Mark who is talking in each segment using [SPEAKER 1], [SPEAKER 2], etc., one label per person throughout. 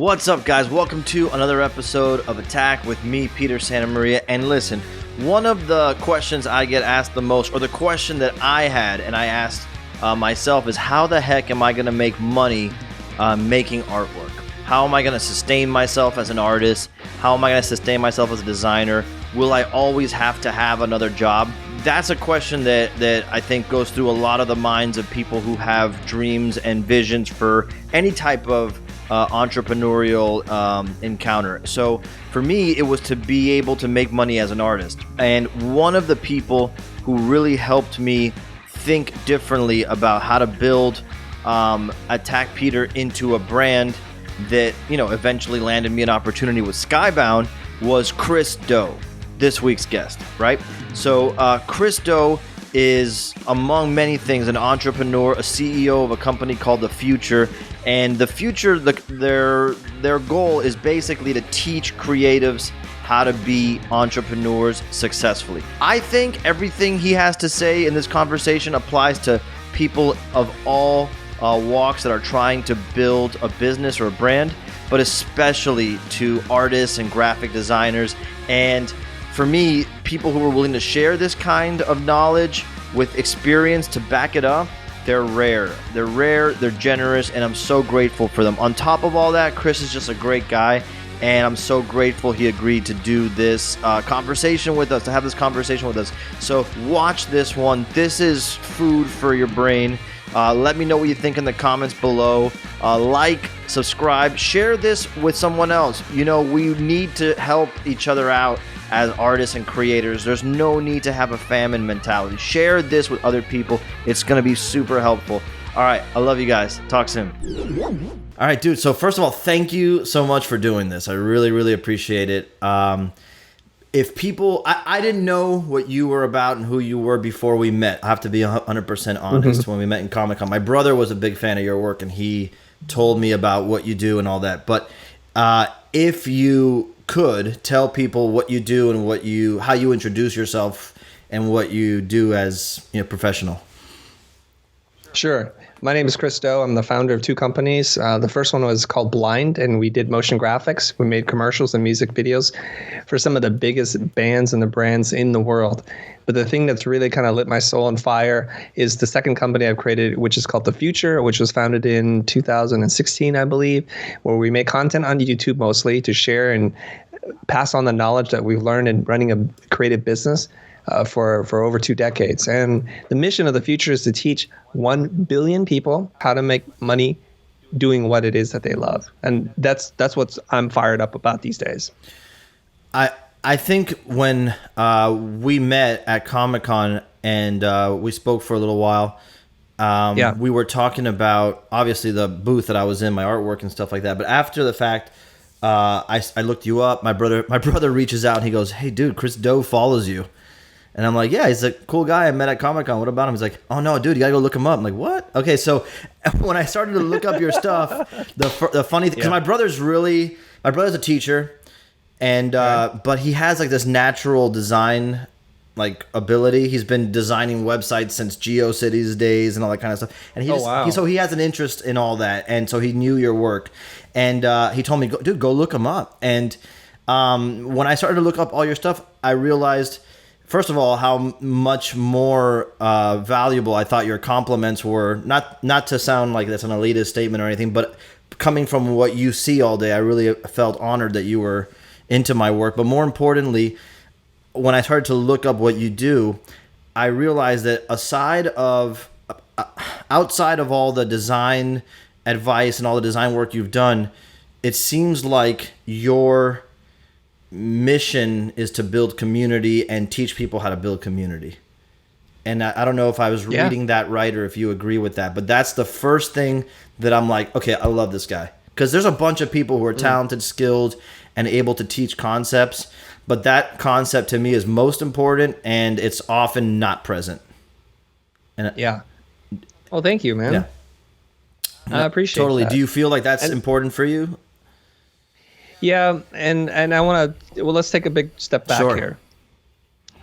[SPEAKER 1] What's up, guys? Welcome to another episode of Attack with me, Peter Santamaria. And listen, one of the questions I get asked the most, or the question that I had and I asked myself, is how the heck am I going to make money making artwork? How am I going to sustain myself as an artist? How am I going to sustain myself as a designer? Will I always have to have another job? That's a question that I think goes through a lot of the minds of people who have dreams and visions for any type of entrepreneurial encounter. So for me, it was to be able to make money as an artist. And one of the people who really helped me think differently about how to build Attack Peter into a brand that, eventually landed me an opportunity with Skybound was Chris Do, this week's guest, right? So Chris Do is, among many things, an entrepreneur, a CEO of a company called The Future. And The Future, their goal is basically to teach creatives how to be entrepreneurs successfully. I think everything he has to say in this conversation applies to people of all walks that are trying to build a business or a brand, but especially to artists and graphic designers. And for me, people who are willing to share this kind of knowledge with experience to back it up, they're rare. They're generous, and I'm so grateful for them. On top of all that, Chris is just a great guy, and I'm so grateful he agreed to do this conversation with us, to have this conversation with us. So watch this one. This is food for your brain. Let me know what you think in the comments below. Like, subscribe, share this with someone else. We need to help each other out as artists and creators. There's no need to have a famine mentality. Share this with other people. It's going to be super helpful. All right. I love you guys. Talk soon. All right, dude. So first of all, thank you so much for doing this. I really, really appreciate it. If people, I didn't know what you were about and who you were before we met. I have to be 100% honest. When we met in Comic-Con, my brother was a big fan of your work, and he told me about what you do and all that. But if you could tell people what you do and how you introduce yourself and what you do as professional.
[SPEAKER 2] Sure. My name is Chris Do. I'm the founder of two companies. The first one was called Blind, and we did motion graphics. We made commercials and music videos for some of the biggest bands and the brands in the world. But the thing that's really kind of lit my soul on fire is the second company I've created, which is called The Future, which was founded in 2016, I believe, where we make content on YouTube mostly to share and pass on the knowledge that we've learned in running a creative business for over 2 decades. And the mission of The Future is to teach 1 billion people how to make money doing what it is that they love. And that's what I'm fired up about these days.
[SPEAKER 1] I think when we met at Comic-Con and we spoke for a little while, we were talking about, obviously, the booth that I was in, my artwork and stuff like that. But after the fact, I looked you up. My brother reaches out and he goes, "Hey, dude, Chris Do follows you." And I'm like, "Yeah, he's a cool guy I met at Comic-Con. What about him?" He's like, "Oh, no, dude, you got to go look him up." I'm like, "What?" Okay, so when I started to look up your stuff, the funny thing, because my brother's a teacher, and but he has like this natural design ability. He's been designing websites since GeoCities days and all that kind of stuff. And he has an interest in all that, and so he knew your work. And he told me, "Dude, go look him up." And when I started to look up all your stuff, I realized, first of all, how much more valuable I thought your compliments were. Not to sound like that's an elitist statement or anything, but coming from what you see all day, I really felt honored that you were into my work. But more importantly, when I started to look up what you do, I realized that outside of all the design advice and all the design work you've done, it seems like your mission is to build community and teach people how to build community. And I don't know if I was reading that right or if you agree with that, but that's the first thing that I'm like, okay, I love this guy. Because there's a bunch of people who are talented, skilled, and able to teach concepts, but that concept to me is most important, and it's often not present. And
[SPEAKER 2] Well, thank you, man.
[SPEAKER 1] Yeah.
[SPEAKER 2] I appreciate
[SPEAKER 1] totally.
[SPEAKER 2] that.
[SPEAKER 1] Do you feel like that's important for you?
[SPEAKER 2] Yeah, and I want to, let's take a big step back here.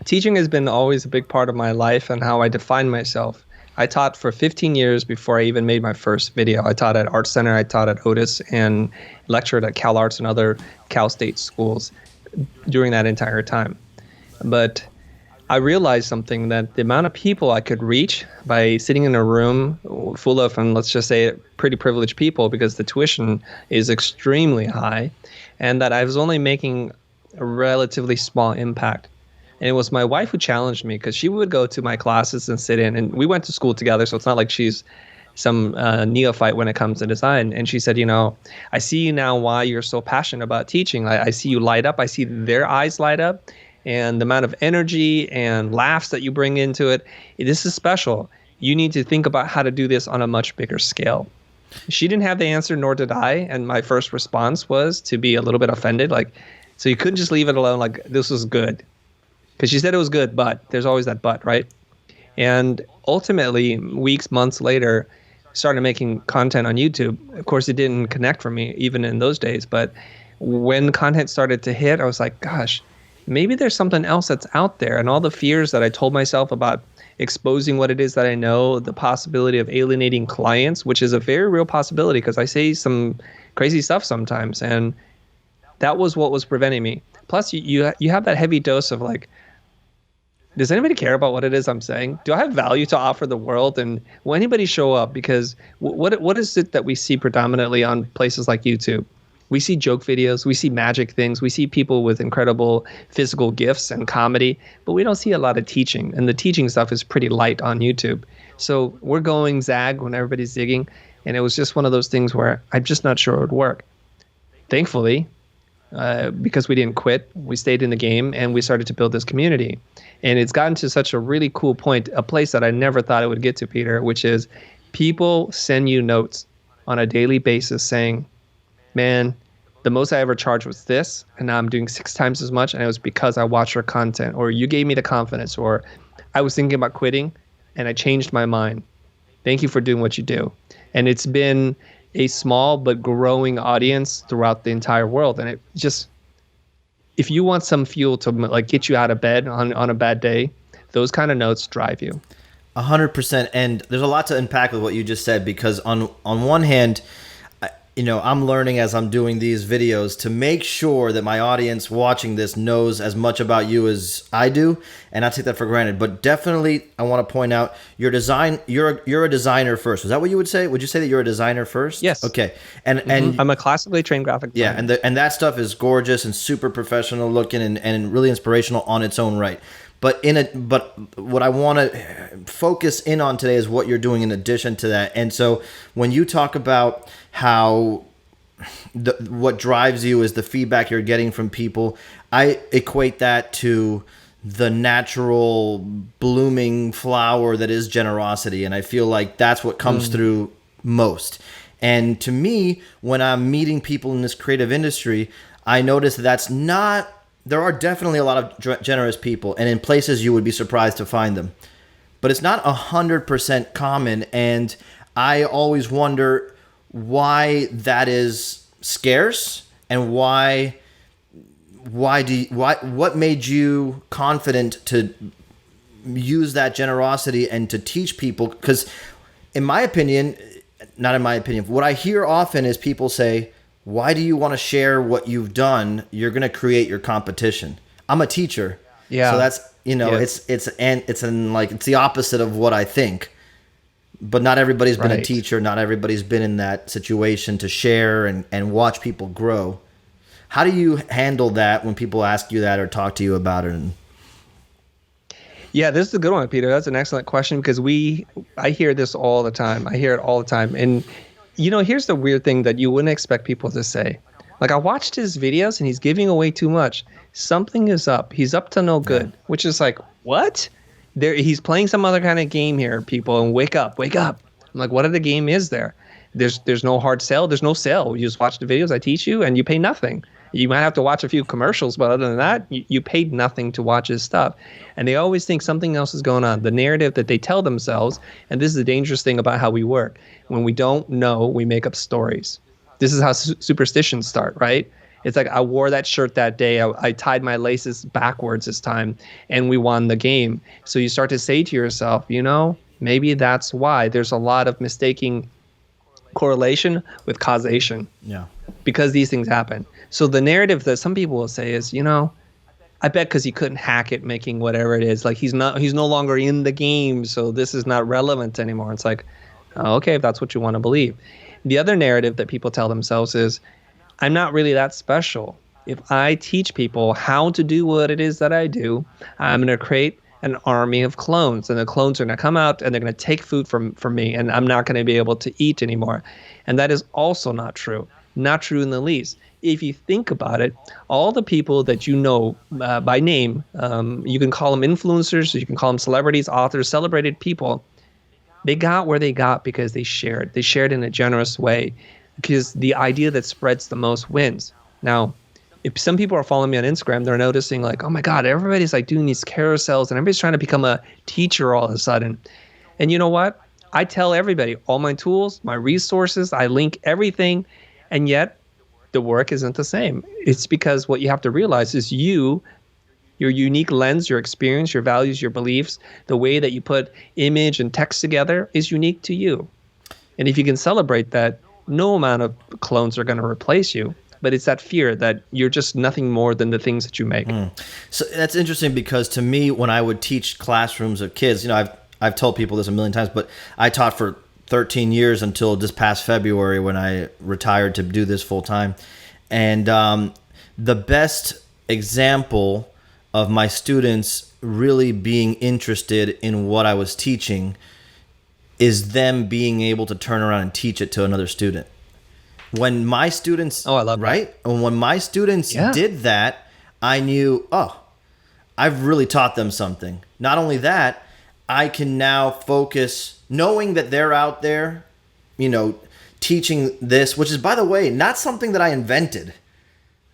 [SPEAKER 2] Teaching has been always a big part of my life and how I define myself. I taught for 15 years before I even made my first video. I taught at Art Center, I taught at Otis, and lectured at Cal Arts and other Cal State schools during that entire time. But I realized something, that the amount of people I could reach by sitting in a room full of, and let's just say pretty privileged people, because the tuition is extremely high, and that I was only making a relatively small impact. And it was my wife who challenged me, because she would go to my classes and sit in, and we went to school together, so it's not like she's some neophyte when it comes to design. And she said, I see you now why you're so passionate about teaching. I see you light up. I see their eyes light up. And the amount of energy and laughs that you bring into it, this is special. You need to think about how to do this on a much bigger scale. She didn't have the answer, nor did I. And my first response was to be a little bit offended. So you couldn't just leave it alone, this was good. Because she said it was good, but there's always that but, right? And ultimately, weeks, months later, started making content on YouTube. Of course, it didn't connect for me even in those days. But when content started to hit, I was like, gosh, maybe there's something else that's out there. And all the fears that I told myself about exposing what it is that I know, the possibility of alienating clients, which is a very real possibility, because I say some crazy stuff sometimes. And that was what was preventing me. Plus, you have that heavy dose of does anybody care about what it is I'm saying? Do I have value to offer the world? And will anybody show up? Because what is it that we see predominantly on places like YouTube? We see joke videos, we see magic things, we see people with incredible physical gifts and comedy, but we don't see a lot of teaching. And the teaching stuff is pretty light on YouTube. So we're going zag when everybody's zigging. And it was just one of those things where I'm just not sure it would work. Thankfully, because we didn't quit, we stayed in the game, and we started to build this community. And it's gotten to such a really cool point, a place that I never thought it would get to, Peter, which is people send you notes on a daily basis saying, man, the most I ever charged was this, and now I'm doing 6 times as much, and it was because I watched your content, or you gave me the confidence, or I was thinking about quitting, and I changed my mind. Thank you for doing what you do. And it's been a small but growing audience throughout the entire world. And it just, if you want some fuel to get you out of bed on a bad day, those kind of notes drive you.
[SPEAKER 1] 100%. And there's a lot to unpack with what you just said, because on one hand, I'm learning as I'm doing these videos to make sure that my audience watching this knows as much about you as I do, and I take that for granted. But definitely, I want to point out you're a designer first. Is that what you would say? Would you say that you're a designer first?
[SPEAKER 2] Yes.
[SPEAKER 1] Okay. And
[SPEAKER 2] I'm a classically trained graphic designer.
[SPEAKER 1] Yeah, and that stuff is gorgeous and super professional looking and really inspirational on its own right. But what I want to focus in on today is what you're doing in addition to that. And so when you talk about how what drives you is the feedback you're getting from people, I equate that to the natural blooming flower that is generosity. And I feel like that's what comes through most. And to me, when I'm meeting people in this creative industry, I notice that's not... There are definitely a lot of generous people, and in places you would be surprised to find them. But it's not 100% common, and I always wonder why that is scarce, and what made you confident to use that generosity and to teach people? Because in my opinion, not in my opinion, what I hear often is people say, why do you want to share what you've done? You're going to create your competition. I'm a teacher.
[SPEAKER 2] Yeah.
[SPEAKER 1] So that's, it's the opposite of what I think. But not everybody's been a teacher. Not everybody's been in that situation to share and watch people grow. How do you handle that when people ask you that or talk to you about it?
[SPEAKER 2] Yeah, this is a good one, Peter. That's an excellent question, because I hear this all the time. I hear it all the time. And here's the weird thing that you wouldn't expect people to say. I watched his videos and he's giving away too much. Something is up. He's up to no good, which is what? He's playing some other kind of game here, people, and wake up. I'm like, what other game is there? There's no hard sell. There's no sale. You just watch the videos I teach you and you pay nothing. You might have to watch a few commercials, but other than that, you paid nothing to watch his stuff. And they always think something else is going on. The narrative that they tell themselves, and this is the dangerous thing about how we work. When we don't know, we make up stories. This is how superstitions start, right? It's like, I wore that shirt that day. I tied my laces backwards this time, and we won the game. So you start to say to yourself, Maybe that's why there's a lot of mistaking correlation with causation.
[SPEAKER 1] Yeah.
[SPEAKER 2] Because these things happen. So the narrative that some people will say is, I bet because he couldn't hack it, making whatever it is, like he's no longer in the game, so this is not relevant anymore. It's like, oh, okay, if that's what you want to believe. The other narrative that people tell themselves is, I'm not really that special. If I teach people how to do what it is that I do, I'm going to create an army of clones, and the clones are going to come out and they're going to take food from me, and I'm not going to be able to eat anymore. And that is also not true. Not true in the least. If you think about it, all the people that you know by name, you can call them influencers, you can call them celebrities, authors, celebrated people, they got where they got because they shared. They shared in a generous way, because the idea that spreads the most wins. Now, if some people are following me on Instagram, they're noticing like, oh my God, everybody's like doing these carousels and everybody's trying to become a teacher all of a sudden. And you know what? I tell everybody all my tools, my resources, I link everything, and yet the work isn't the same. It's because what you have to realize is your unique lens, your experience, your values, your beliefs, the way that you put image and text together is unique to you. And if you can celebrate that, no amount of clones are going to replace you. But it's that fear that you're just nothing more than the things that you make.
[SPEAKER 1] So that's interesting, because to me, when I would teach classrooms of kids, I've told people this a million times, but I taught for 13 years until this past February when I retired to do this full time. And the best example of my students really being interested in what I was teaching is them being able to turn around and teach it to another student. When my students,
[SPEAKER 2] I love
[SPEAKER 1] right? And when my students did that, I knew, I've really taught them something. Not only that, I can now focus, knowing that they're out there, teaching this, which is, by the way, not something that I invented.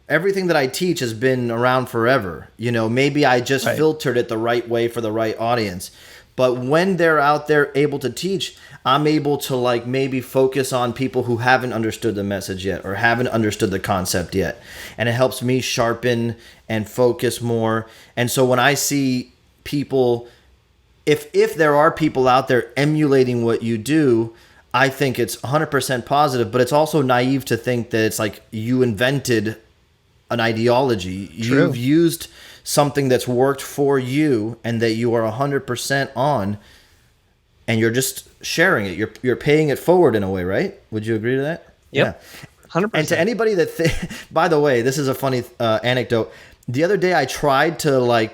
[SPEAKER 1] Everything that I teach has been around forever. Maybe I just filtered it the right way for the right audience. But when they're out there able to teach, I'm able to maybe focus on people who haven't understood the message yet or haven't understood the concept yet. And it helps me sharpen and focus more. And so when I see people, if there are people out there emulating what you do, I think it's 100% positive, but it's also naive to think that it's like you invented an ideology.
[SPEAKER 2] True.
[SPEAKER 1] You've used something that's worked for you and that you are 100% on, and you're just sharing it. You're paying it forward in a way, right? Would you agree to that?
[SPEAKER 2] Yep.
[SPEAKER 1] Yeah.
[SPEAKER 2] 100%.
[SPEAKER 1] And to anybody that by the way, this is a funny anecdote. The other day I tried to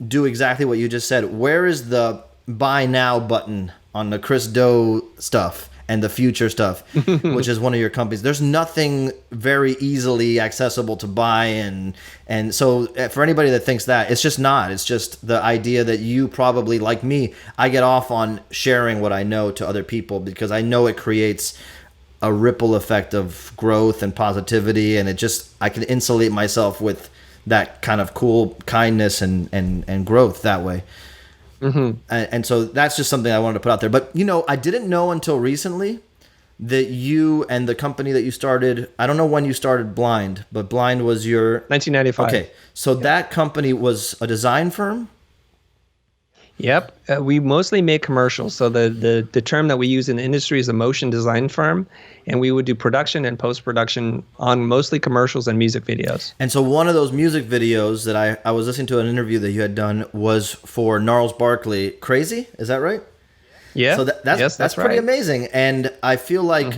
[SPEAKER 1] do exactly what you just said. Where is the buy now button on the Chris Do stuff and the future stuff, which is one of your companies? There's nothing very easily accessible to buy. And so for anybody that thinks that, it's just not. It's just the idea that you probably, like me, I get off on sharing what I know to other people because I know it creates a ripple effect of growth and positivity. And I can insulate myself with that kind of cool kindness and growth that way. Mm-hmm. And so that's just something I wanted to put out there. But, I didn't know until recently that you and the company that you started, I don't know when you started Blind, but Blind was your...
[SPEAKER 2] 1995.
[SPEAKER 1] Okay. So that company was a design firm?
[SPEAKER 2] Yep. We mostly make commercials. So the term that we use in the industry is a motion design firm. And we would do production and post-production on mostly commercials and music videos. And
[SPEAKER 1] so one of those music videos that I was listening to an interview that you had done was for Gnarls Barkley, Crazy? Is that right?
[SPEAKER 2] Yeah.
[SPEAKER 1] So that's pretty
[SPEAKER 2] right.
[SPEAKER 1] amazing. And I feel like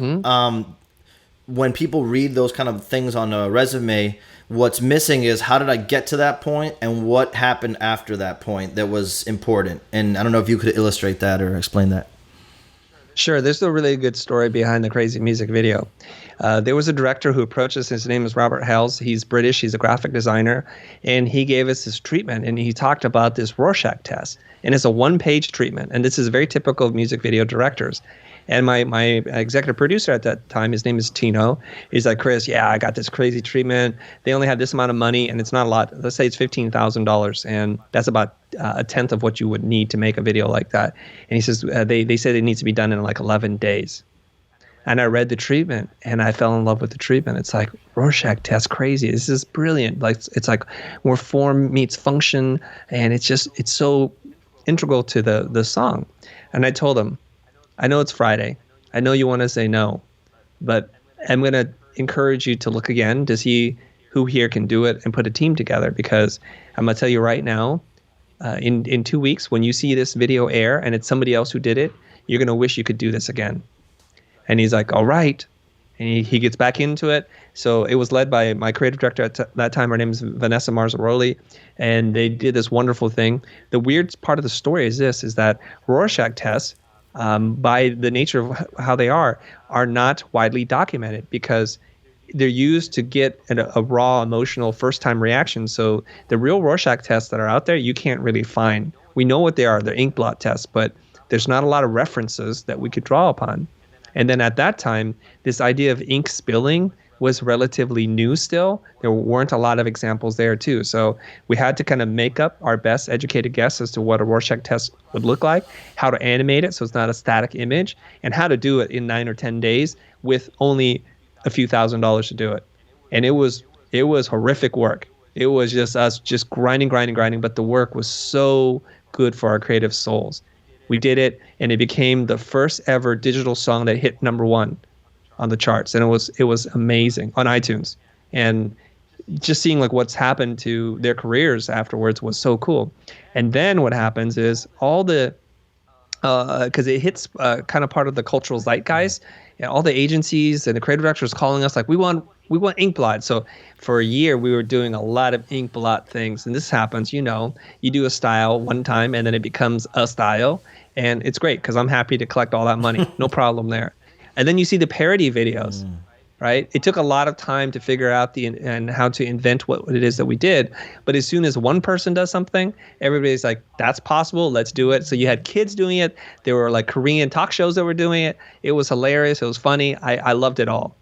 [SPEAKER 1] when people read those kind of things on a resume, what's missing is how did I get to that point and what happened after that point that was important. And I don't know if you could illustrate that or explain that.
[SPEAKER 2] Sure. There's a really good story behind the Crazy music video. There was a director who approached us. His name is Robert Hales. He's British. He's a graphic designer. And he gave us this treatment. And he talked about this Rorschach test. And it's a one-page treatment. And this is very typical of music video directors. And my executive producer at that time, his name is Tino. He's like, Chris, I got this crazy treatment. They only have this amount of money, and it's not a lot. Let's say it's $15,000, and that's about a tenth of what you would need to make a video like that. And he says they said it needs to be done in 11 days. And I read the treatment, and I fell in love with the treatment. It's like Rorschach test, crazy. This is brilliant. It's like where form meets function, and it's so integral to the song. And I told him, I know it's Friday. I know you want to say no, but I'm going to encourage you to look again to see who here can do it and put a team together, because I'm going to tell you right now, in 2 weeks, when you see this video air and it's somebody else who did it, you're going to wish you could do this again. And he's like, all right. And he gets back into it. So it was led by my creative director at that time. Her name is Vanessa Marzaroli. And they did this wonderful thing. The weird part of the story is that Rorschach tests, by the nature of how they are not widely documented, because they're used to get a raw emotional first-time reaction. So the real Rorschach tests that are out there, you can't really find. We know what they are. They're ink blot tests, but there's not a lot of references that we could draw upon. And then at that time, this idea of ink spilling was relatively new still. There weren't a lot of examples there too. So we had to kind of make up our best educated guess as to what a Rorschach test would look like, how to animate it so it's not a static image, and how to do it in 9 or 10 days with only a few $1,000s to do it. And it was horrific work. It was just us just grinding, but the work was so good for our creative souls. We did it, and it became the first ever digital song that hit #1 on the charts, and it was amazing on iTunes. And just seeing like what's happened to their careers afterwards was so cool. And then what happens is all the because it hits kind of part of the cultural zeitgeist. Yeah, all the agencies and the creative directors calling us like, we want ink blot. So for a year we were doing a lot of ink blot things. And this happens, you do a style one time and then it becomes a style, and it's great because I'm happy to collect all that money. No problem there. And then you see the parody videos. Right? It took a lot of time to figure out and how to invent what it is that we did. But as soon as one person does something, everybody's like, that's possible. Let's do it. So you had kids doing it. There were like Korean talk shows that were doing it. It was hilarious. It was funny. I loved it all.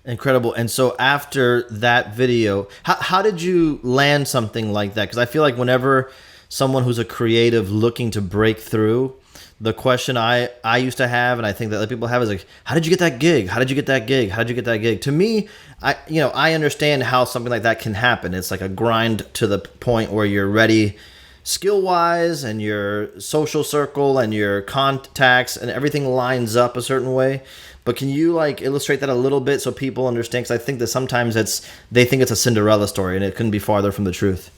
[SPEAKER 1] Incredible. And so after that video, how did you land something like that? Because I feel like whenever someone who's a creative looking to break through, the question I used to have, and I think that other people have, is like, how did you get that gig? How did you get that gig? How did you get that gig? To me, I understand how something like that can happen. It's like a grind to the point where you're ready skill-wise, and your social circle and your contacts and everything lines up a certain way. But can you like illustrate that a little bit so people understand? Because I think that sometimes they think it's a Cinderella story, and it couldn't be farther from the truth.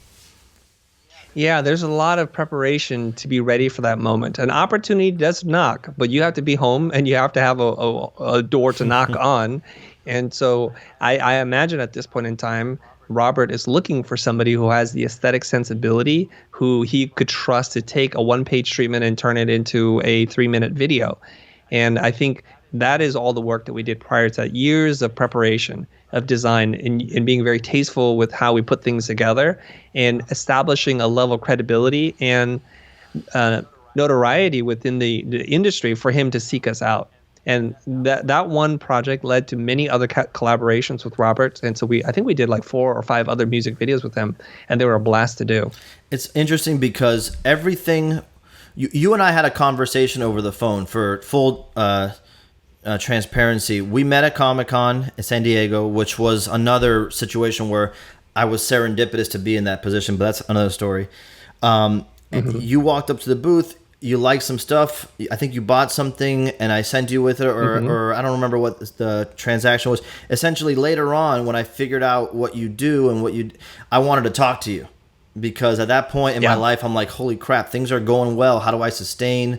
[SPEAKER 2] Yeah, there's a lot of preparation to be ready for that moment. An opportunity does knock, but you have to be home and you have to have a door to knock on. And so I imagine at this point in time, Robert is looking for somebody who has the aesthetic sensibility, who he could trust to take a one-page treatment and turn it into a 3-minute video. And I think that is all the work that we did prior to that, years of preparation, of design, and being very tasteful with how we put things together, and establishing a level of credibility and notoriety within the industry for him to seek us out. And that one project led to many other collaborations with Robert. And so I think we did like 4 or 5 other music videos with him, and they were a blast to do.
[SPEAKER 1] It's interesting because everything, you and I had a conversation over the phone for full transparency. We met at Comic-Con in San Diego, which was another situation where I was serendipitous to be in that position, but that's another story. You walked up to the booth, you liked some stuff. I think you bought something and I sent you with it, or I don't remember what the transaction was. Essentially, later on, when I figured out what you do and I wanted to talk to you, because at that point in my life, I'm like, holy crap, things are going well. How do I sustain?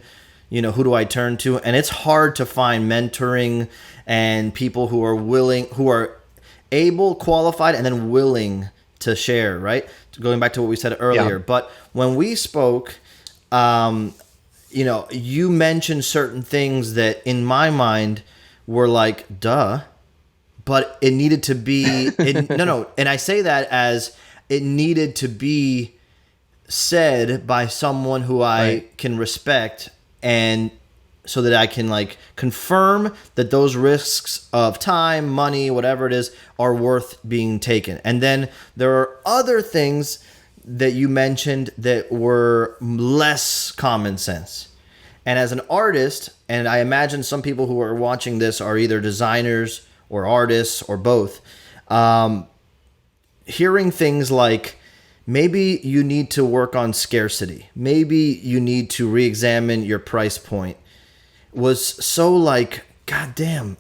[SPEAKER 1] Who do I turn to? And it's hard to find mentoring and people who are willing, who are able, qualified, and then willing to share, right? Going back to what we said earlier. Yeah. But when we spoke, you mentioned certain things that in my mind were like, duh, but it needed to be, no. And I say that as it needed to be said by someone who I can respect, and so that I can like confirm that those risks of time, money, whatever it is, are worth being taken. And then there are other things that you mentioned that were less common sense. And as an artist, and I imagine some people who are watching this are either designers or artists or both, hearing things like maybe you need to work on scarcity. Maybe you need to re-examine your price point, was so like, God damn,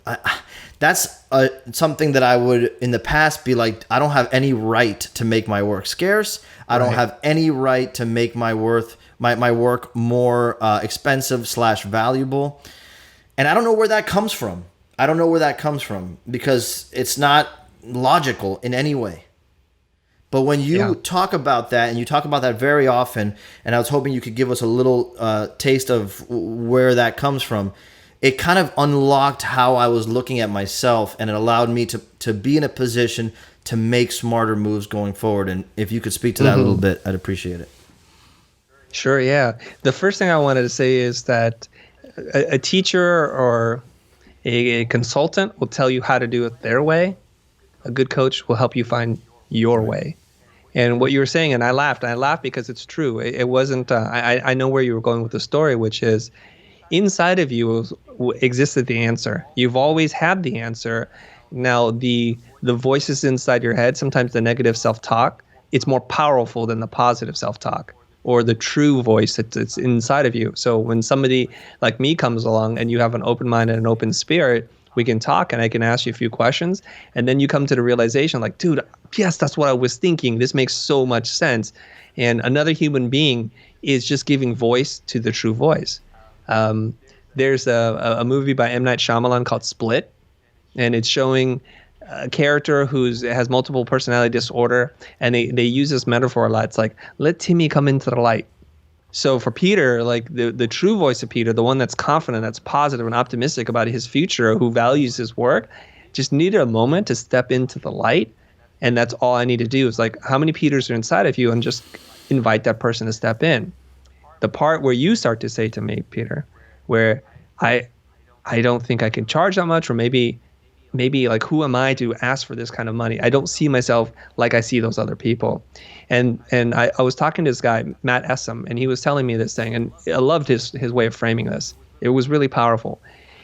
[SPEAKER 1] that's something that I would in the past be like, I don't have any right to make my work scarce. I don't have any right to make my work more expensive / valuable. And I don't know where that comes from. I don't know where that comes from because it's not logical in any way. But when you talk about that, and you talk about that very often, and I was hoping you could give us a little taste of where that comes from, it kind of unlocked how I was looking at myself, and it allowed me to be in a position to make smarter moves going forward. And if you could speak to that a little bit, I'd appreciate it.
[SPEAKER 2] Sure, yeah. The first thing I wanted to say is that a teacher or a consultant will tell you how to do it their way. A good coach will help you find your way. And what you were saying, and I laughed because it's true. It wasn't, I know where you were going with the story, which is inside of you existed the answer. You've always had the answer. Now, the voices inside your head, sometimes the negative self-talk, it's more powerful than the positive self-talk or the true voice that's inside of you. So when somebody like me comes along and you have an open mind and an open spirit, we can talk and I can ask you a few questions. And then you come to the realization like, dude, yes, that's what I was thinking. This makes so much sense. And another human being is just giving voice to the true voice. There's a movie by M. Night Shyamalan called Split, and it's showing a character has multiple personality disorder, and they use this metaphor a lot. It's like, let Timmy come into the light. So for Peter, like the true voice of Peter, the one that's confident, that's positive and optimistic about his future, who values his work, just needed a moment to step into the light. And that's all I need to do is like, how many Peters are inside of you, and just invite that person to step in. The part where you start to say to me, Peter, where I don't think I can charge that much, or maybe like, who am I to ask for this kind of money? I don't see myself like I see those other people. And I was talking to this guy, Matt Essam, and he was telling me this thing, and I loved his way of framing this. It was really powerful.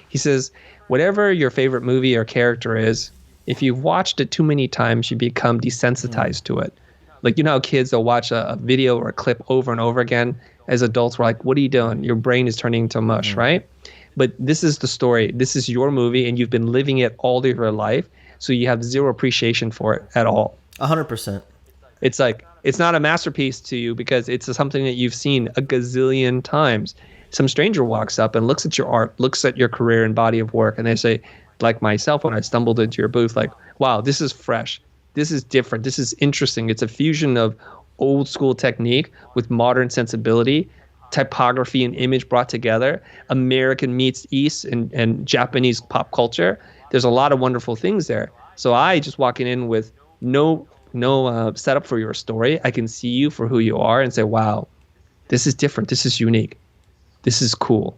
[SPEAKER 2] He says, whatever your favorite movie or character is, if you've watched it too many times, you become desensitized to it. Like, you know how kids will watch a video or a clip over and over again? As adults, we're like, what are you doing? Your brain is turning into mush, right? But this is the story. This is your movie, and you've been living it all of your life, so you have zero appreciation for it at all.
[SPEAKER 1] 100%.
[SPEAKER 2] It's like, it's not a masterpiece to you because it's something that you've seen a gazillion times. Some stranger walks up and looks at your art, looks at your career and body of work, and they say, like myself, when I stumbled into your booth, like, wow, this is fresh. This is different. This is interesting. It's a fusion of old school technique with modern sensibility, typography and image brought together, American meets East and Japanese pop culture. There's a lot of wonderful things there. So I just walking in with no setup for your story. I can see you for who you are and say, wow, this is different. This is unique. This is cool.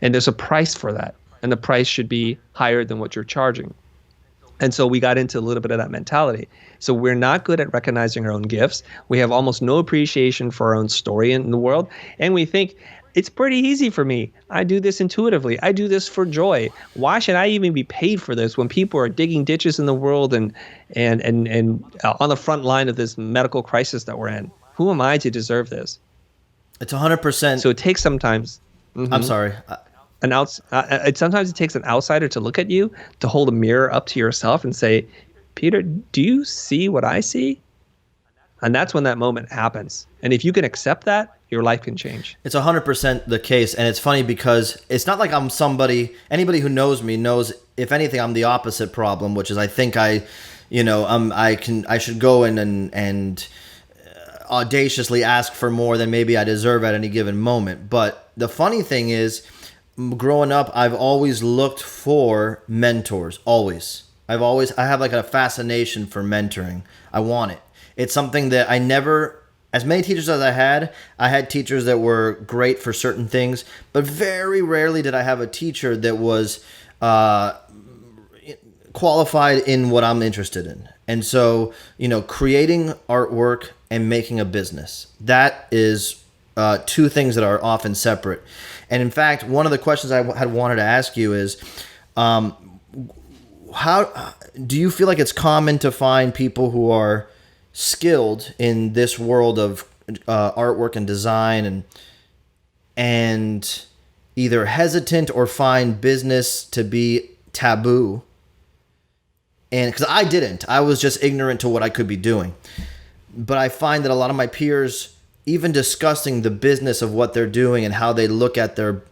[SPEAKER 2] And there's a price for that. And the price should be higher than what you're charging. And so we got into a little bit of that mentality. So we're not good at recognizing our own gifts. We have almost no appreciation for our own story in the world. And we think, it's pretty easy for me. I do this intuitively. I do this for joy. Why should I even be paid for this when people are digging ditches in the world and on the front line of this medical crisis that we're in? Who am I to deserve this?
[SPEAKER 1] It's 100%.
[SPEAKER 2] So it takes sometimes.
[SPEAKER 1] I'm sorry.
[SPEAKER 2] Sometimes it takes an outsider to look at you, to hold a mirror up to yourself and say, Peter, do you see what I see? And that's when that moment happens. And if you can accept that, your life can change.
[SPEAKER 1] It's 100% the case. And it's funny because it's not like I'm anybody who knows me knows, if anything, I'm the opposite problem, which is I think I should go in and audaciously ask for more than maybe I deserve at any given moment. But the funny thing is, growing up, I've always looked for mentors. Always. I have like a fascination for mentoring. I want it. It's something that I never, as many teachers as I had teachers that were great for certain things, but very rarely did I have a teacher that was qualified in what I'm interested in. And so, creating artwork and making a business, that is two things that are often separate. And in fact, one of the questions I had wanted to ask you is, how do you feel like it's common to find people who are skilled in this world of artwork and design, and either hesitant or find business to be taboo. And because I was just ignorant to what I could be doing. But I find that a lot of my peers, even discussing the business of what they're doing and how they look at their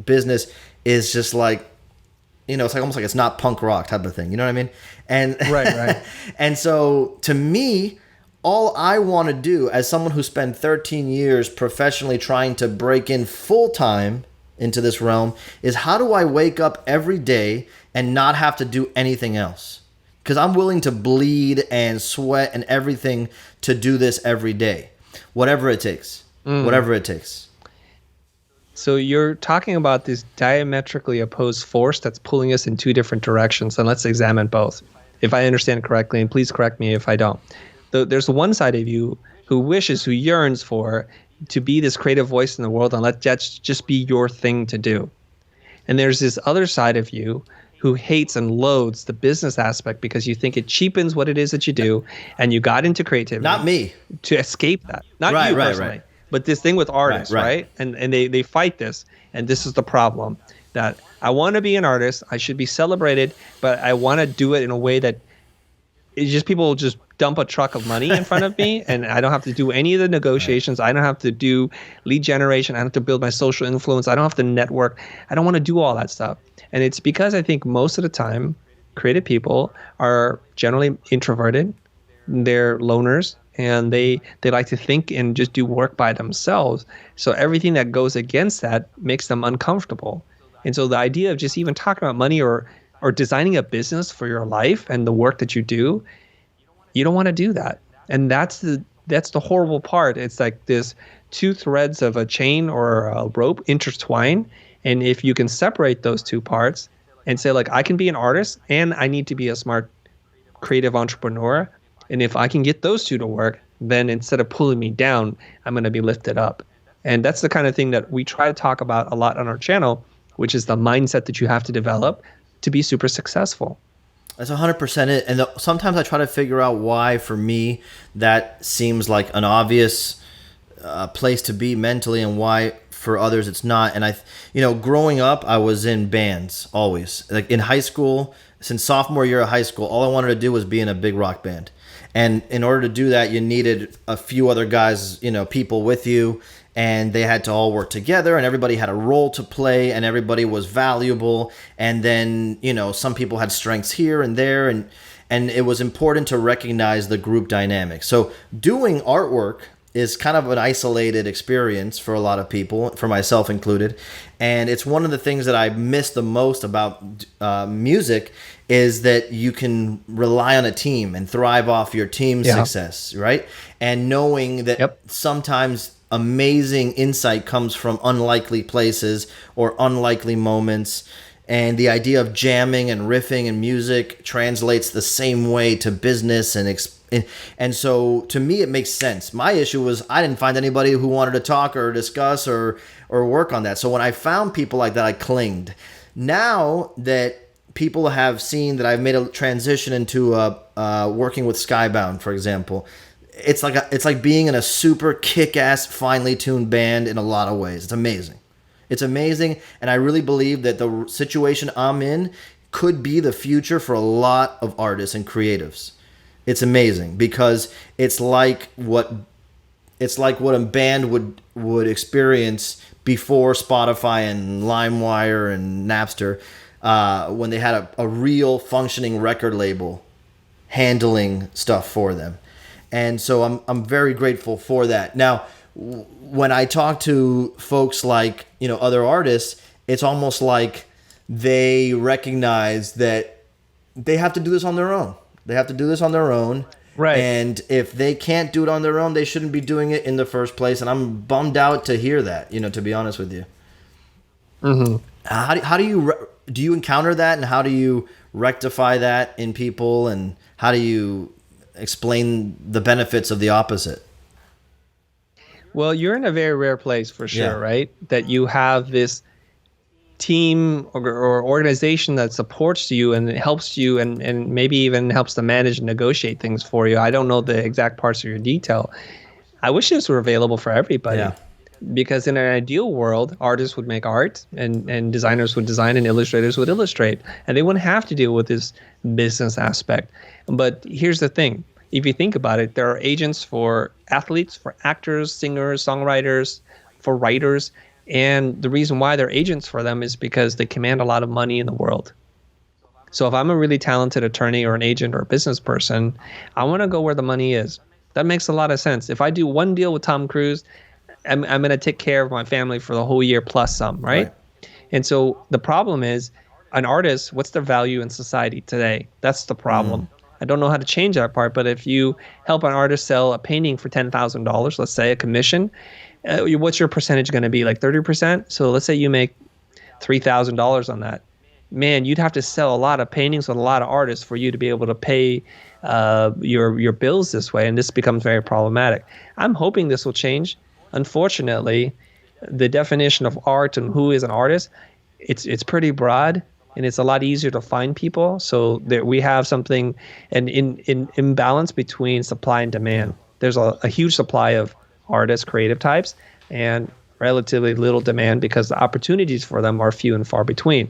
[SPEAKER 1] business, is just like, it's like almost like it's not punk rock type of thing. You know what I mean? And
[SPEAKER 2] Right.
[SPEAKER 1] And so to me, all I want to do as someone who spent 13 years professionally trying to break in full time into this realm is, how do I wake up every day and not have to do anything else? Because I'm willing to bleed and sweat and everything to do this every day, whatever it takes, whatever it takes.
[SPEAKER 2] So you're talking about this diametrically opposed force that's pulling us in two different directions, and let's examine both. If I understand correctly, and please correct me if I don't. There's one side of you who yearns for to be this creative voice in the world and let that just be your thing to do. And there's this other side of you who hates and loathes the business aspect because you think it cheapens what it is that you do, and you got into creativity.
[SPEAKER 1] Not me.
[SPEAKER 2] To escape that. Not you personally. Right. But this thing with artists, right? And they fight this, and this is the problem. That I want to be an artist, I should be celebrated, but I want to do it in a way that it's just people will just dump a truck of money in front of me, and I don't have to do any of the negotiations. I don't have to do lead generation. I don't have to build my social influence. I don't have to network. I don't want to do all that stuff. And it's because I think most of the time, creative people are generally introverted. They're loners, and they like to think and just do work by themselves. So everything that goes against that makes them uncomfortable. And so the idea of just even talking about money or designing a business for your life and the work that you do, you don't want to do that. And that's the horrible part. It's like this two threads of a chain or a rope intertwine. And if you can separate those two parts and say, like, I can be an artist and I need to be a smart creative entrepreneur, and if I can get those two to work, then instead of pulling me down, I'm going to be lifted up. And that's the kind of thing that we try to talk about a lot on our channel, which is the mindset that you have to develop to be super successful.
[SPEAKER 1] That's 100% it. And sometimes I try to figure out why, for me, that seems like an obvious place to be mentally, and why for others it's not. And growing up, I was in bands always. Like in high school, since sophomore year of high school, all I wanted to do was be in a big rock band. And in order to do that, you needed a few other guys, people with you, and they had to all work together, and everybody had a role to play, and everybody was valuable. And then, some people had strengths here and there, and it was important to recognize the group dynamic. So doing artwork is kind of an isolated experience for a lot of people, for myself included. And it's one of the things that I miss the most about music, is that you can rely on a team and thrive off your team's success, right? And knowing that sometimes amazing insight comes from unlikely places or unlikely moments. And the idea of jamming and riffing and music translates the same way to business and so to me it makes sense. My issue was I didn't find anybody who wanted to talk or discuss or work on that. So when I found people like that, I clinged. Now that people have seen that I've made a transition into working with Skybound, for example, it's like being in a super kick-ass, finely tuned band in a lot of ways. It's amazing. It's amazing, and I really believe that the situation I'm in could be the future for a lot of artists and creatives. It's amazing because it's like what a band would experience before Spotify and LimeWire and Napster, when they had a real functioning record label handling stuff for them. And so I'm very grateful for that. Now, when I talk to folks like, other artists, it's almost like they recognize that they have to do this on their own. They have to do this on their own.
[SPEAKER 2] Right.
[SPEAKER 1] And if they can't do it on their own, they shouldn't be doing it in the first place. And I'm bummed out to hear that, to be honest with you.
[SPEAKER 2] Mm-hmm.
[SPEAKER 1] How do you encounter that, and how do you rectify that in people, and how do you explain the benefits of the opposite?
[SPEAKER 2] Well, you're in a very rare place for sure, right? That you have this team or organization that supports you and helps you and maybe even helps to manage and negotiate things for you. I don't know the exact parts of your detail. I wish this were available for everybody.
[SPEAKER 1] Yeah.
[SPEAKER 2] Because in an ideal world, artists would make art and designers would design and illustrators would illustrate. And they wouldn't have to deal with this business aspect. But here's the thing. If you think about it, there are agents for athletes, for actors, singers, songwriters, for writers. And the reason why they're agents for them is because they command a lot of money in the world. So if I'm a really talented attorney or an agent or a business person, I want to go where the money is. That makes a lot of sense. If I do one deal with Tom Cruise, I'm going to take care of my family for the whole year plus some, right? And so the problem is an artist, what's their value in society today? That's the problem. I don't know how to change that part, but if you help an artist sell a painting for $10,000, let's say a commission, what's your percentage going to be? Like 30%? So let's say you make $3,000 on that. Man, you'd have to sell a lot of paintings with a lot of artists for you to be able to pay your bills this way, and this becomes very problematic. I'm hoping this will change. Unfortunately, the definition of art and who is an artist, it's pretty broad, and it's a lot easier to find people. So there we have something, an imbalance between supply and demand. There's a huge supply of artists, creative types, and relatively little demand because the opportunities for them are few and far between.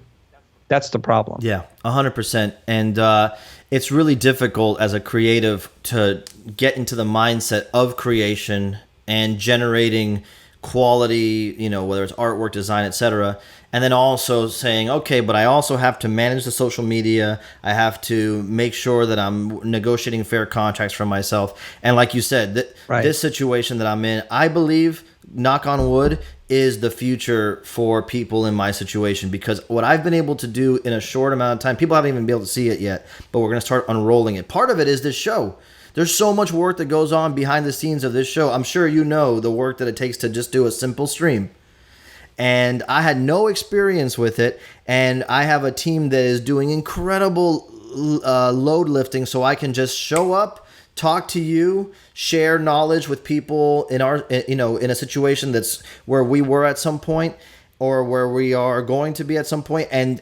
[SPEAKER 2] That's the problem.
[SPEAKER 1] Yeah, 100%. And it's really difficult as a creative to get into the mindset of creation and generating quality, whether it's artwork, design, etc. And then also saying, okay, but I also have to manage the social media. I have to make sure that I'm negotiating fair contracts for myself. And like you said, this situation that I'm in, I believe, knock on wood, is the future for people in my situation, because what I've been able to do in a short amount of time, people haven't even been able to see it yet, but we're going to start unrolling it. Part of it is this show. There's so much work that goes on behind the scenes of this show. I'm sure you know the work that it takes to just do a simple stream. And I had no experience with it. And I have a team that is doing incredible load lifting, so I can just show up, talk to you, share knowledge with people in in a situation that's where we were at some point, or where we are going to be at some point, and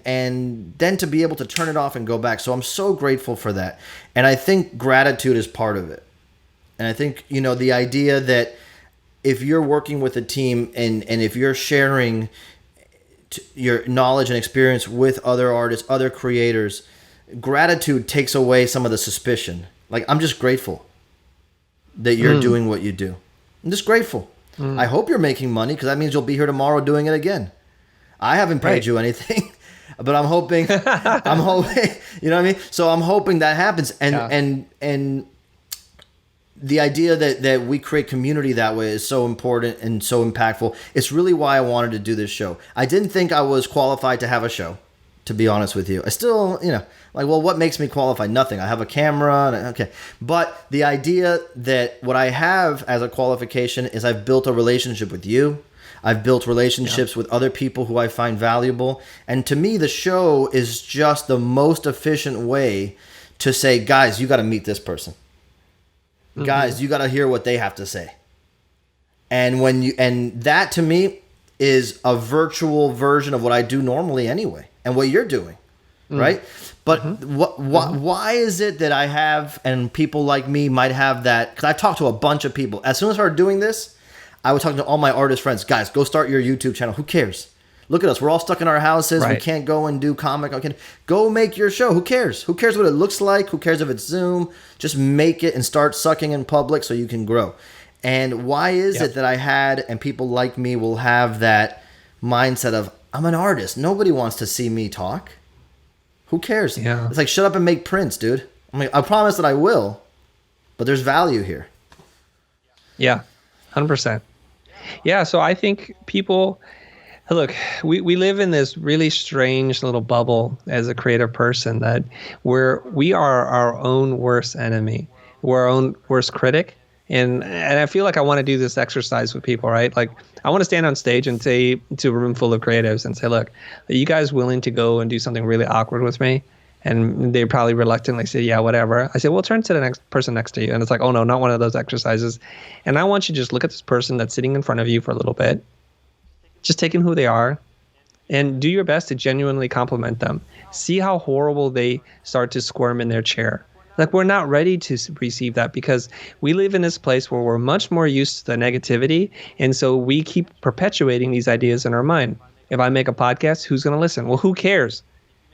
[SPEAKER 1] then to be able to turn it off and go back. So I'm so grateful for that. And I think gratitude is part of it. And I think, the idea that if you're working with a team and if you're sharing your knowledge and experience with other artists, other creators, gratitude takes away some of the suspicion. Like, I'm just grateful that you're doing what you do. I'm just grateful. I hope you're making money, because that means you'll be here tomorrow doing it again. I haven't paid you anything, but I'm hoping, you know what I mean? So I'm hoping that happens. And the idea that we create community that way is so important and so impactful. It's really why I wanted to do this show. I didn't think I was qualified to have a show, to be honest with you. I still, what makes me qualified? Nothing. I have a camera. Okay. But the idea that what I have as a qualification is I've built a relationship with you. I've built relationships with other people who I find valuable. And to me, the show is just the most efficient way to say, guys, you got to meet this person. Guys, you got to hear what they have to say. And that to me is a virtual version of what I do normally anyway, and what you're doing. Right? But why is it that I have, and people like me might have that? Because I talked to a bunch of people. As soon as I started doing this, I was talking to all my artist friends. Guys, go start your YouTube channel. Who cares? Look at us. We're all stuck in our houses. We can't go and do comic. Go make your show. Who cares? Who cares what it looks like? Who cares if it's Zoom? Just make it and start sucking in public so you can grow. And why is it that I had, and people like me will have that mindset of, I'm an artist. Nobody wants to see me talk. Who cares? Yeah. It's like, shut up and make prints, dude. I promise that I will, but there's value here.
[SPEAKER 2] Yeah, 100%. Yeah, so I think people, look, we live in this really strange little bubble as a creative person that we are our own worst enemy. We're our own worst critic. And I feel like I want to do this exercise with people, right? Like, I want to stand on stage and say to a room full of creatives and say, look, are you guys willing to go and do something really awkward with me? And they probably reluctantly say, yeah, whatever. I say, well, turn to the next person next to you. And it's like, oh, no, not one of those exercises. And I want you to just look at this person that's sitting in front of you for a little bit, just take them who they are, and do your best to genuinely compliment them. See how horrible they start to squirm in their chair. Like, we're not ready to receive that because we live in this place where we're much more used to the negativity. And so we keep perpetuating these ideas in our mind. If I make a podcast, who's going to listen? Well, who cares?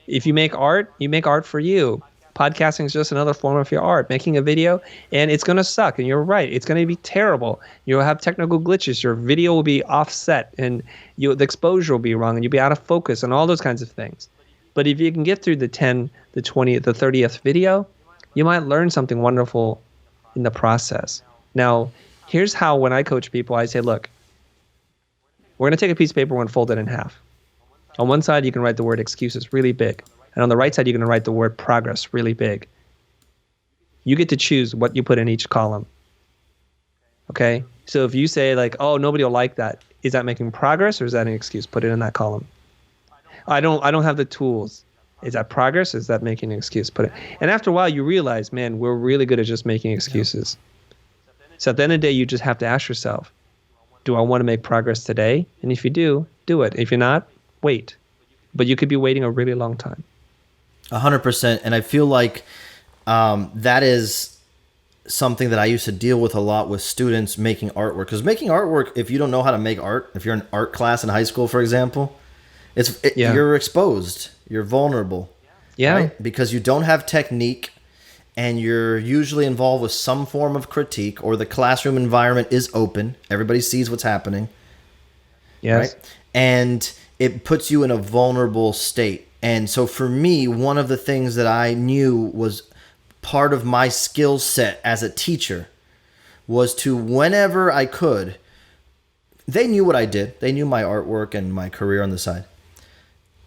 [SPEAKER 2] If you make art, you make art for you. Podcasting is just another form of your art. Making a video, and it's going to suck. And you're right. It's going to be terrible. You'll have technical glitches. Your video will be offset, and the exposure will be wrong, and you'll be out of focus, and all those kinds of things. But if you can get through the 10, the 20th, the 30th video, you might learn something wonderful in the process. Now, here's how when I coach people, I say, look, we're going to take a piece of paper and fold it in half. On one side, you can write the word excuses really big. And on the right side, you're going to write the word progress really big. You get to choose what you put in each column. Okay? So if you say like, oh, nobody will like that, is that making progress or is that an excuse? Put it in that column. I don't have the tools. Is that progress or is that making an excuse? Put it. And after a while, you realize, man, we're really good at just making excuses. So at the end of the day, you just have to ask yourself, do I want to make progress today? And if you do it. If you're not, wait. But you could be waiting a really long time.
[SPEAKER 1] 100%. And I feel like that is something that I used to deal with a lot with students making artwork. Because making artwork, if you don't know how to make art, if you're in art class in high school, for example, you're exposed. You're vulnerable.
[SPEAKER 2] Yeah.
[SPEAKER 1] Right? Because you don't have technique and you're usually involved with some form of critique, or the classroom environment is open. Everybody sees what's happening.
[SPEAKER 2] Yes.
[SPEAKER 1] Right? And it puts you in a vulnerable state. And so for me, one of the things that I knew was part of my skill set as a teacher was to, whenever I could, they knew what I did. They knew my artwork and my career on the side,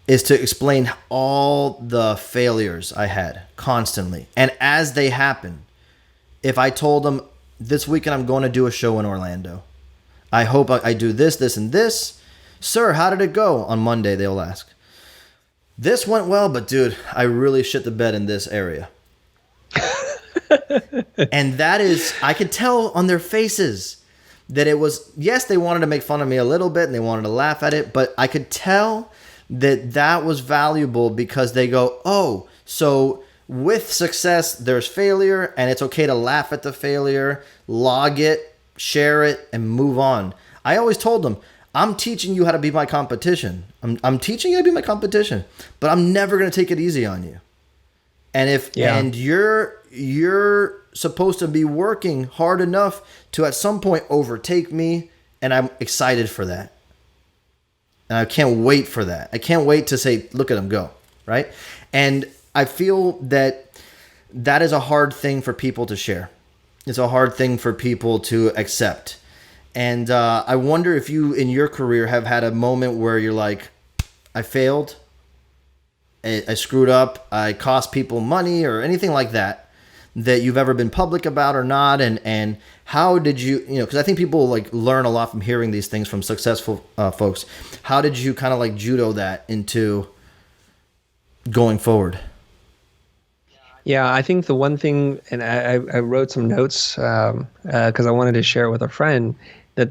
[SPEAKER 1] is to explain all the failures I had constantly. And as they happen, if I told them, this weekend I'm going to do a show in Orlando, I hope I do this, this, and this. Sir, how did it go? On Monday, they'll ask. This went well, but dude, I really shit the bed in this area. And that is, I could tell on their faces that it was, yes, they wanted to make fun of me a little bit and they wanted to laugh at it, but I could tell that was valuable because they go, oh, so with success, there's failure, and it's okay to laugh at the failure, log it, share it, and move on. I always told them, I'm teaching you how to be my competition. I'm teaching you how to be my competition, but I'm never going to take it easy on you. And and you're supposed to be working hard enough to at some point overtake me, and I'm excited for that. And I can't wait for that. I can't wait to say, look at him go, right? And I feel that is a hard thing for people to share. It's a hard thing for people to accept. And I wonder if you, in your career, have had a moment where you're like, I failed, I screwed up, I cost people money or anything like that you've ever been public about or not. And how did you, because I think people like learn a lot from hearing these things from successful folks. How did you kind of like judo that into going forward?
[SPEAKER 2] Yeah, I think the one thing, and I wrote some notes because I wanted to share it with a friend, that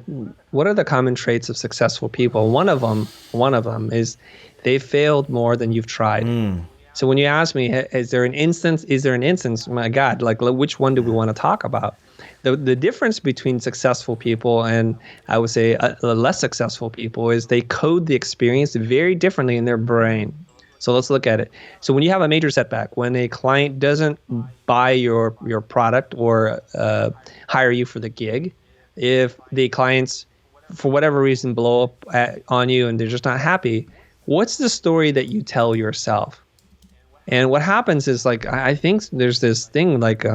[SPEAKER 2] what are the common traits of successful people? One of them is they failed more than you've tried. So when you ask me, is there an instance? My God, like which one do we want to talk about? The difference between successful people and I would say less successful people is they code the experience very differently in their brain. So let's look at it. So when you have a major setback, when a client doesn't buy your product or hire you for the gig, if the clients, for whatever reason, blow up on you and they're just not happy, what's the story that you tell yourself? And what happens is, like, I think there's this thing like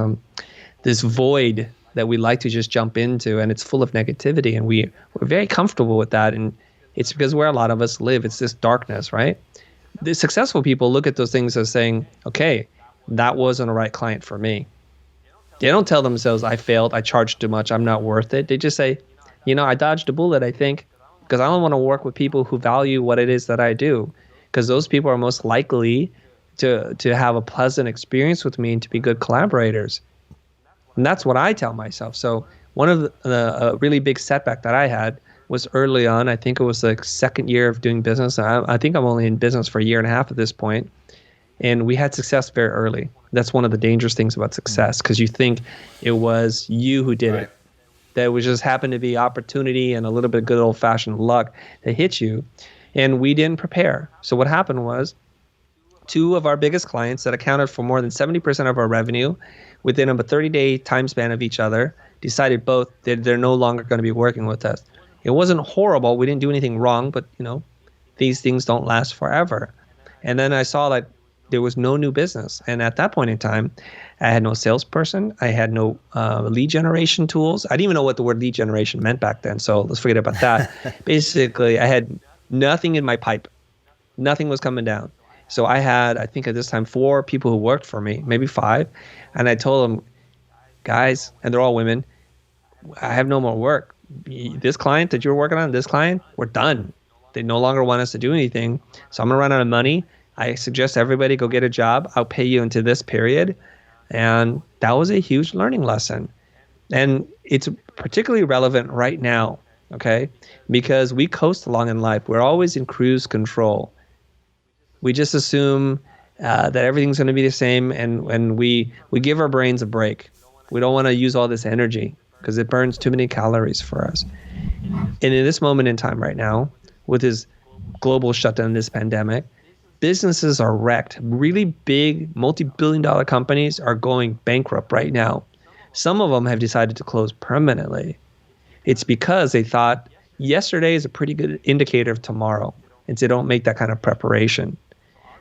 [SPEAKER 2] this void that we like to just jump into, and it's full of negativity, and we're very comfortable with that. And it's because where a lot of us live, it's this darkness, right? The successful people look at those things as saying, okay, that wasn't a right client for me. They don't tell themselves, I failed, I charged too much, I'm not worth it. They just say, I dodged a bullet, I think, because I don't want to work with people who value what it is that I do, because those people are most likely to have a pleasant experience with me and to be good collaborators. And that's what I tell myself. So one of the really big setback that I had was early on. I think it was the second year of doing business. I think I'm only in business for a year and a half at this point. And we had success very early. That's one of the dangerous things about success, because you think it was you who did it. That was just happened to be opportunity and a little bit of good old fashioned luck that hit you. And we didn't prepare. So what happened was, two of our biggest clients that accounted for more than 70% of our revenue within a 30-day time span of each other decided both that they're no longer going to be working with us. It wasn't horrible. We didn't do anything wrong, but these things don't last forever. And then I saw that there was no new business. And at that point in time, I had no salesperson. I had no lead generation tools. I didn't even know what the word lead generation meant back then. So let's forget about that. Basically, I had nothing in my pipe. Nothing was coming down. So I had, I think at this time, 4 people who worked for me, maybe 5. And I told them, guys, and they're all women, I have no more work. This client that you're working on, this client, we're done. They no longer want us to do anything. So I'm going to run out of money. I suggest everybody go get a job. I'll pay you into this period. And that was a huge learning lesson. And it's particularly relevant right now, okay? Because we coast along in life. We're always in cruise control. We just assume that everything's going to be the same, and we give our brains a break. We don't want to use all this energy because it burns too many calories for us. And in this moment in time right now, with this global shutdown, this pandemic, businesses are wrecked. Really big, multi-billion-dollar companies are going bankrupt right now. Some of them have decided to close permanently. It's because they thought yesterday is a pretty good indicator of tomorrow, and so they don't make that kind of preparation.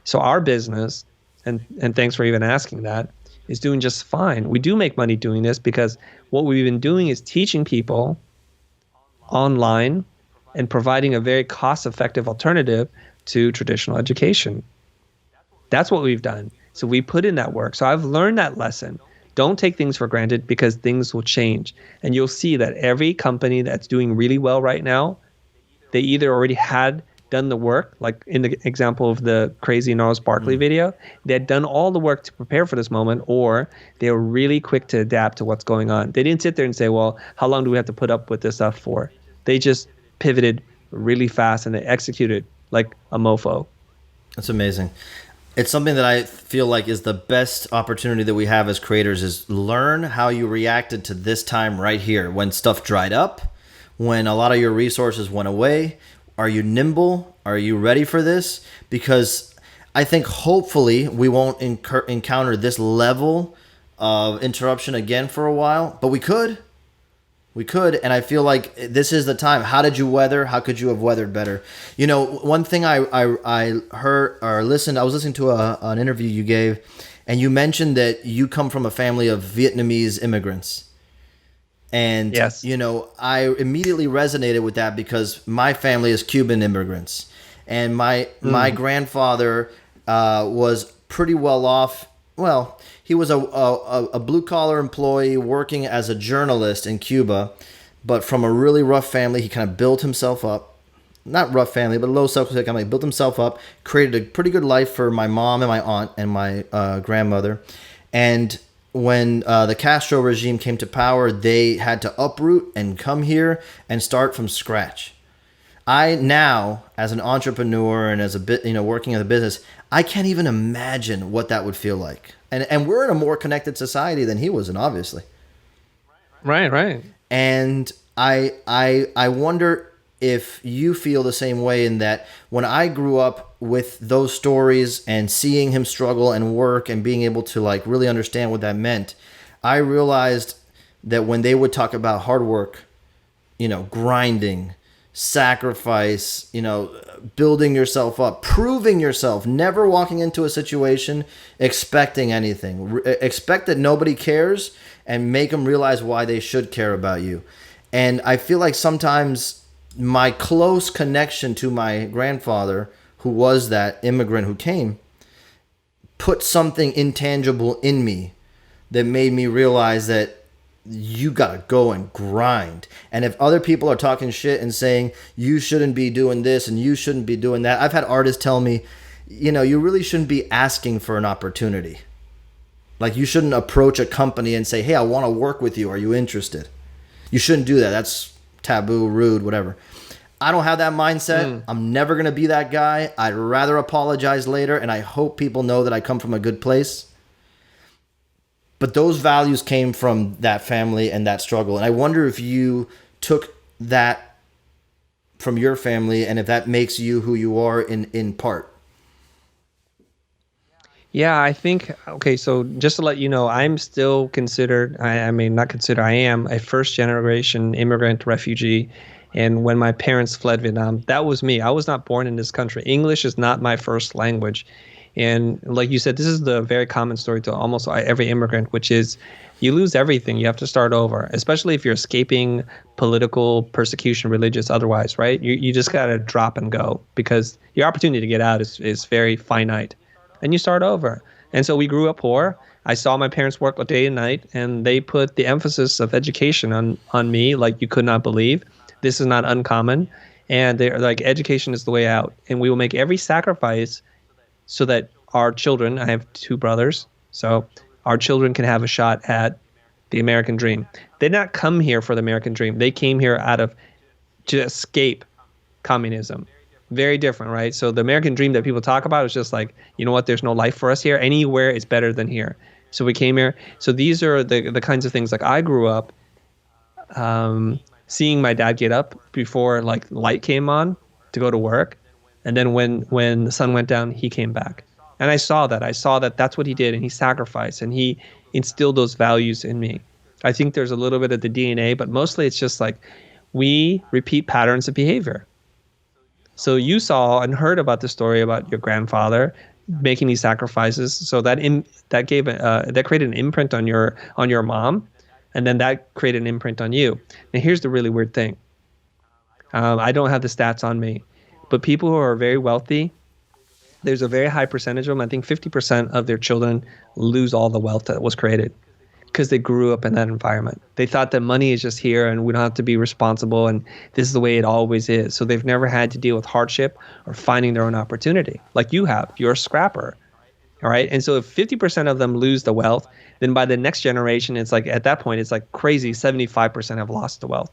[SPEAKER 2] So our business, and thanks for even asking that, is doing just fine. We do make money doing this because what we've been doing is teaching people online and providing a very cost-effective alternative to traditional education. That's what we've done. So we put in that work. So I've learned that lesson. Don't take things for granted, because things will change. And you'll see that every company that's doing really well right now, they either already had done the work, like in the example of the crazy Gnarls Barkley video, they had done all the work to prepare for this moment, or they were really quick to adapt to what's going on. They didn't sit there and say, well, how long do we have to put up with this stuff for? They just pivoted really fast and they executed like a mofo.
[SPEAKER 1] That's amazing. It's something that I feel like is the best opportunity that we have as creators, is learn how you reacted to this time right here when stuff dried up, when a lot of your resources went away. Are you nimble? Are you ready for this? Because I think hopefully we won't encounter this level of interruption again for a while, but we could. We could, and I feel like this is the time. How did you weather? How could you have weathered better? One thing I heard or listened, I was listening to an interview you gave, and you mentioned that you come from a family of Vietnamese immigrants. And,
[SPEAKER 2] yes.
[SPEAKER 1] I immediately resonated with that because my family is Cuban immigrants. And my grandfather was pretty well off. Well, he was a blue-collar employee working as a journalist in Cuba, but from a really rough family. He kind of built himself up. Not rough family, but low self-esteem family. Built himself up, created a pretty good life for my mom and my aunt and my grandmother. And when the Castro regime came to power, they had to uproot and come here and start from scratch. I now, as an entrepreneur and as a bit, working in the business, I can't even imagine what that would feel like. And we're in a more connected society than he was in, obviously.
[SPEAKER 2] Right.
[SPEAKER 1] And I wonder if you feel the same way, in that when I grew up with those stories and seeing him struggle and work and being able to like really understand what that meant, I realized that when they would talk about hard work, grinding, sacrifice, building yourself up, proving yourself, never walking into a situation expecting anything, expect that nobody cares, and make them realize why they should care about you. And I feel like sometimes my close connection to my grandfather, who was that immigrant who came, put something intangible in me that made me realize that you gotta go and grind. And if other people are talking shit and saying you shouldn't be doing this and you shouldn't be doing that, I've had artists tell me, you really shouldn't be asking for an opportunity. Like, you shouldn't approach a company and say, hey, I want to work with you. Are you interested? You shouldn't do that. That's taboo, rude, whatever. I don't have that mindset. I'm never going to be that guy. I'd rather apologize later, and I hope people know that I come from a good place. But those values came from that family and that struggle. And I wonder if you took that from your family and if that makes you who you are in part.
[SPEAKER 2] Yeah, I think, okay, so just to let you know, I'm still considered, I mean, not considered, I am a first generation immigrant refugee. And when my parents fled Vietnam, that was me. I was not born in this country. English is not my first language. And like you said, this is the very common story to almost every immigrant, which is you lose everything. You have to start over, especially if you're escaping political persecution, religious, otherwise, right? You just got to drop and go because your opportunity to get out is very finite. And you start over. And so we grew up poor. I saw my parents work day and night, and they put the emphasis of education on me like you could not believe. This is not uncommon. And they're like, education is the way out. And we will make every sacrifice so that our children, I have 2 brothers, so our children can have a shot at the American dream. They did not come here for the American dream. They came here to escape communism. Very different, right? So the American dream that people talk about is just like, you know what, there's no life for us here. Anywhere is better than here. So we came here. So these are the kinds of things, like I grew up seeing my dad get up before like light came on to go to work. And then when the sun went down, he came back. And I saw that that's what he did. And he sacrificed and he instilled those values in me. I think there's a little bit of the DNA, but mostly it's just like we repeat patterns of behavior. So you saw and heard about the story about your grandfather making these sacrifices. So that created an imprint on your mom, and then that created an imprint on you. Now here's the really weird thing. I don't have the stats on me, but people who are very wealthy, there's a very high percentage of them. I think 50% of their children lose all the wealth that was created because they grew up in that environment. They thought that money is just here and we don't have to be responsible and this is the way it always is. So they've never had to deal with hardship or finding their own opportunity like you have. You're a scrapper, all right? And so if 50% of them lose the wealth, then by the next generation, it's like at that point, it's like crazy, 75% have lost the wealth.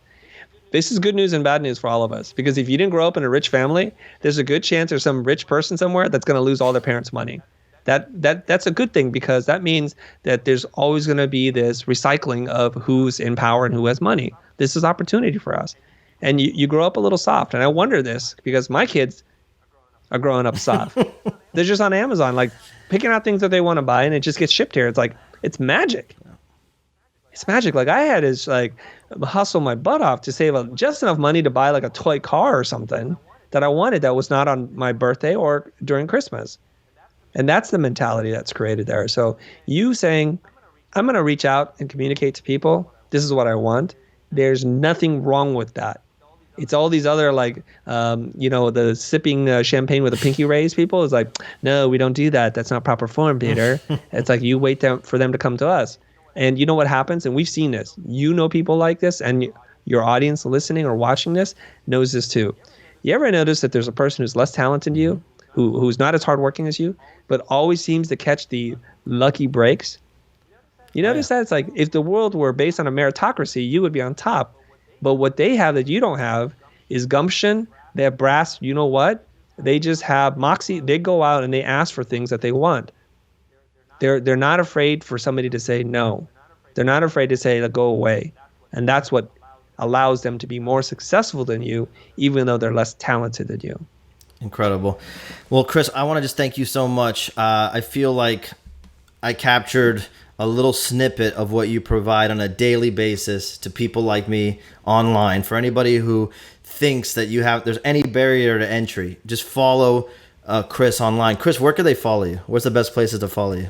[SPEAKER 2] This is good news and bad news for all of us because if you didn't grow up in a rich family, there's a good chance there's some rich person somewhere that's going to lose all their parents' money. That's a good thing because that means that there's always going to be this recycling of who's in power and who has money. This is opportunity for us. And you grow up a little soft. And I wonder this because my kids are growing up soft. They're just on Amazon, like picking out things that they want to buy and it just gets shipped here. It's like, it's magic. It's magic. Like I had to like hustle my butt off to save just enough money to buy like a toy car or something that I wanted that was not on my birthday or during Christmas. And that's the mentality that's created there. So you saying, I'm going to reach out and communicate to people. This is what I want. There's nothing wrong with that. It's all these other like, the sipping champagne with a pinky raise people. It's like, no, we don't do that. That's not proper form, Peter. It's like you wait for them to come to us. And you know what happens? And we've seen this. You know people like this and your audience listening or watching this knows this too. You ever notice that there's a person who's less talented than you, who's not as hardworking as you, but always seems to catch the lucky breaks? You notice that? It's like if the world were based on a meritocracy, you would be on top. But what they have that you don't have is gumption. They have brass. You know what? They just have moxie. They go out and they ask for things that they want. They're not afraid for somebody to say no. They're not afraid to say, go away. And that's what allows them to be more successful than you, even though they're less talented than you.
[SPEAKER 1] Incredible. Well, Chris, I want to just thank you so much. I feel like I captured a little snippet of what you provide on a daily basis to people like me online. For anybody who thinks that there's any barrier to entry, just follow Chris online. Chris, where can they follow you? Where's the best places to follow you?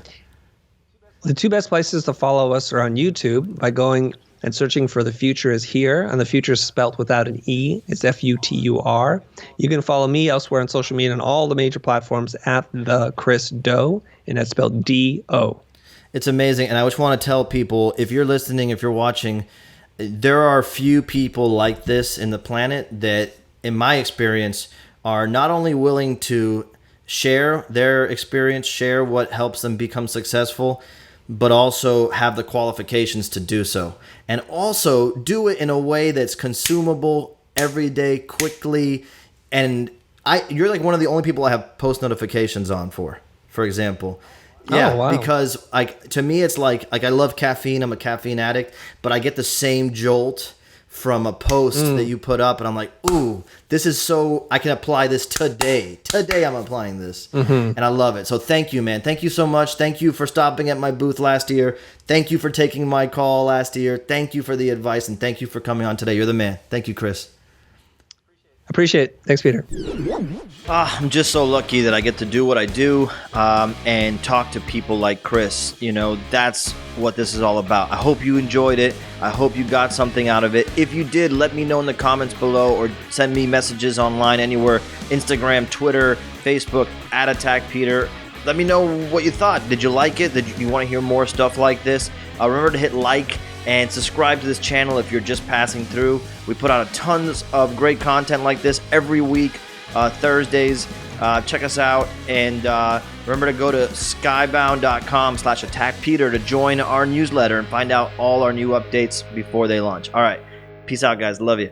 [SPEAKER 2] The 2 best places to follow us are on YouTube by going and searching for The Future is Here, and The Future is spelt without an E. It's Futur. You can follow me elsewhere on social media on all the major platforms at the Chris Do, and that's spelled D-O.
[SPEAKER 1] It's amazing, and I just want to tell people, if you're listening, if you're watching, there are few people like this in the planet that, in my experience, are not only willing to share their experience, share what helps them become successful, but also have the qualifications to do so. And also do it in a way that's consumable every day, quickly. And you're like one of the only people I have post notifications on for example. Yeah,
[SPEAKER 2] oh, wow.
[SPEAKER 1] because like to me it's like I love caffeine. I'm a caffeine addict, but I get the same jolt from a post that you put up, and I'm like, ooh, this is so, I can apply this today. Today I'm applying this, and I love it. So thank you, man. Thank you so much. Thank you for stopping at my booth last year. Thank you for taking my call last year. Thank you for the advice, and thank you for coming on today. You're the man. Thank you, Chris.
[SPEAKER 2] Appreciate it. Thanks, Peter.
[SPEAKER 1] I'm just so lucky that I get to do what I do and talk to people like Chris. You know, that's what this is all about. I hope you enjoyed it. I hope you got something out of it. If you did, let me know in the comments below or send me messages online anywhere. Instagram, Twitter, Facebook, @AttackPeter. Let me know what you thought. Did you like it? Did you want to hear more stuff like this? Remember to hit like and subscribe to this channel if you're just passing through. We put out tons of great content like this every week, Thursdays. Check us out, and remember to go to skybound.com/attackpeter to join our newsletter and find out all our new updates before they launch. All right, peace out, guys. Love you.